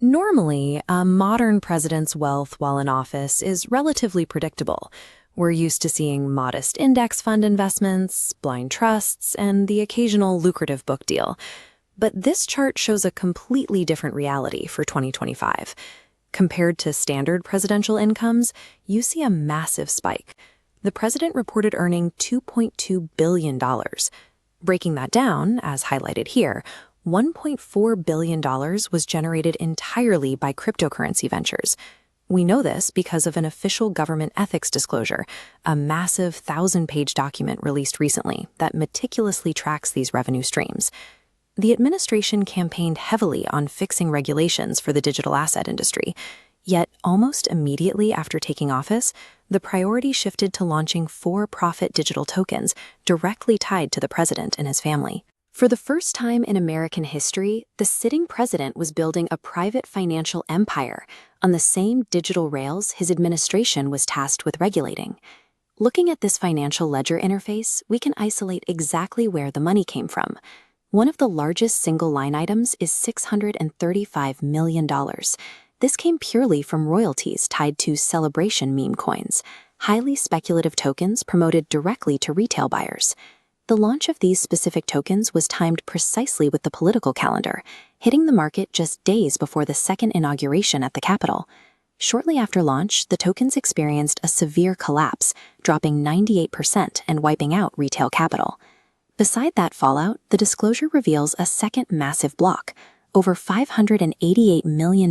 Normally, a modern president's wealth while in office is relatively predictable. We're used to seeing modest index fund investments, blind trusts, and the occasional lucrative book deal. But this chart shows a completely different reality for 2025. Compared to standard presidential incomes, you see a massive spike. The president reported earning $2.2 billion. Breaking that down, as highlighted here, $1.4 billion was generated entirely by cryptocurrency ventures. We know this because of an official government ethics disclosure, a massive 1,000-page document released recently that meticulously tracks these revenue streams. The administration campaigned heavily on fixing regulations for the digital asset industry, yet almost immediately after taking office, the priority shifted to launching for-profit digital tokens directly tied to the president and his family. For the first time in American history, the sitting president was building a private financial empire on the same digital rails his administration was tasked with regulating. Looking at this financial ledger interface, we can isolate exactly where the money came from. One of the largest single line items is $635 million. This came purely from royalties tied to celebration meme coins, highly speculative tokens promoted directly to retail buyers. The launch of these specific tokens was timed precisely with the political calendar, hitting the market just days before the second inauguration at the Capitol. Shortly after launch, the tokens experienced a severe collapse, dropping 98% and wiping out retail capital. Beside that fallout, the disclosure reveals a second massive block, over $588 million,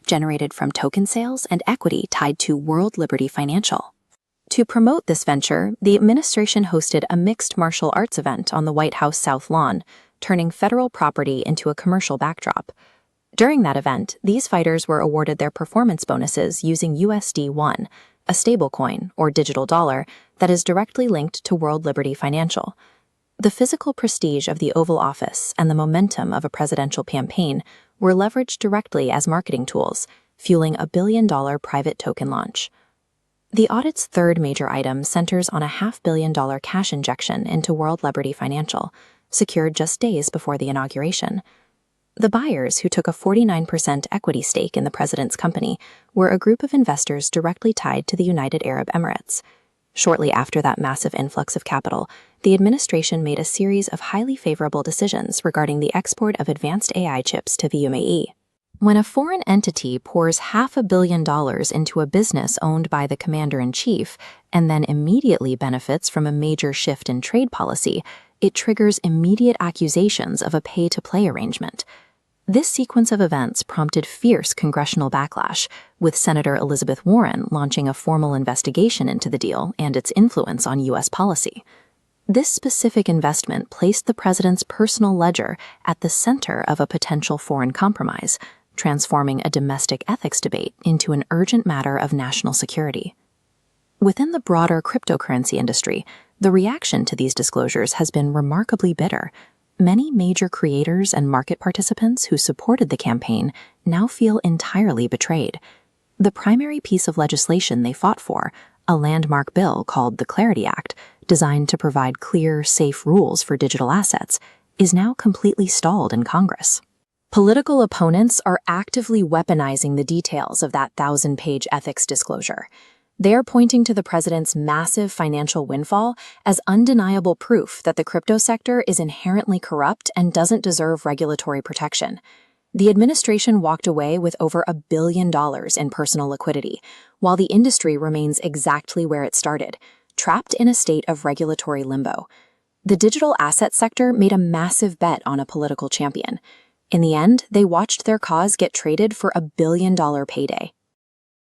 generated from token sales and equity tied to World Liberty Financial. To promote this venture, the administration hosted a mixed martial arts event on the White House South Lawn, turning federal property into a commercial backdrop. During that event, these fighters were awarded their performance bonuses using USD1, a stablecoin, or digital dollar, that is directly linked to World Liberty Financial. The physical prestige of the Oval Office and the momentum of a presidential campaign were leveraged directly as marketing tools, fueling a billion-dollar private token launch. The audit's third major item centers on a $500 million cash injection into World Liberty Financial, secured just days before the inauguration. The buyers, who took a 49% equity stake in the president's company, were a group of investors directly tied to the United Arab Emirates. Shortly after that massive influx of capital, the administration made a series of highly favorable decisions regarding the export of advanced AI chips to the UAE. When a foreign entity pours $500 million into a business owned by the commander-in-chief and then immediately benefits from a major shift in trade policy, it triggers immediate accusations of a pay-to-play arrangement. This sequence of events prompted fierce congressional backlash, with Senator Elizabeth Warren launching a formal investigation into the deal and its influence on U.S. policy. This specific investment placed the president's personal ledger at the center of a potential foreign compromise, transforming a domestic ethics debate into an urgent matter of national security. Within the broader cryptocurrency industry, the reaction to these disclosures has been remarkably bitter. Many major creators and market participants who supported the campaign now feel entirely betrayed. The primary piece of legislation they fought for, a landmark bill called the Clarity Act, designed to provide clear, safe rules for digital assets, is now completely stalled in Congress. Political opponents are actively weaponizing the details of that 1,000-page ethics disclosure. They are pointing to the president's massive financial windfall as undeniable proof that the crypto sector is inherently corrupt and doesn't deserve regulatory protection. The administration walked away with over $1 billion in personal liquidity, while the industry remains exactly where it started, trapped in a state of regulatory limbo. The digital asset sector made a massive bet on a political champion. In the end, they watched their cause get traded for $1 billion payday.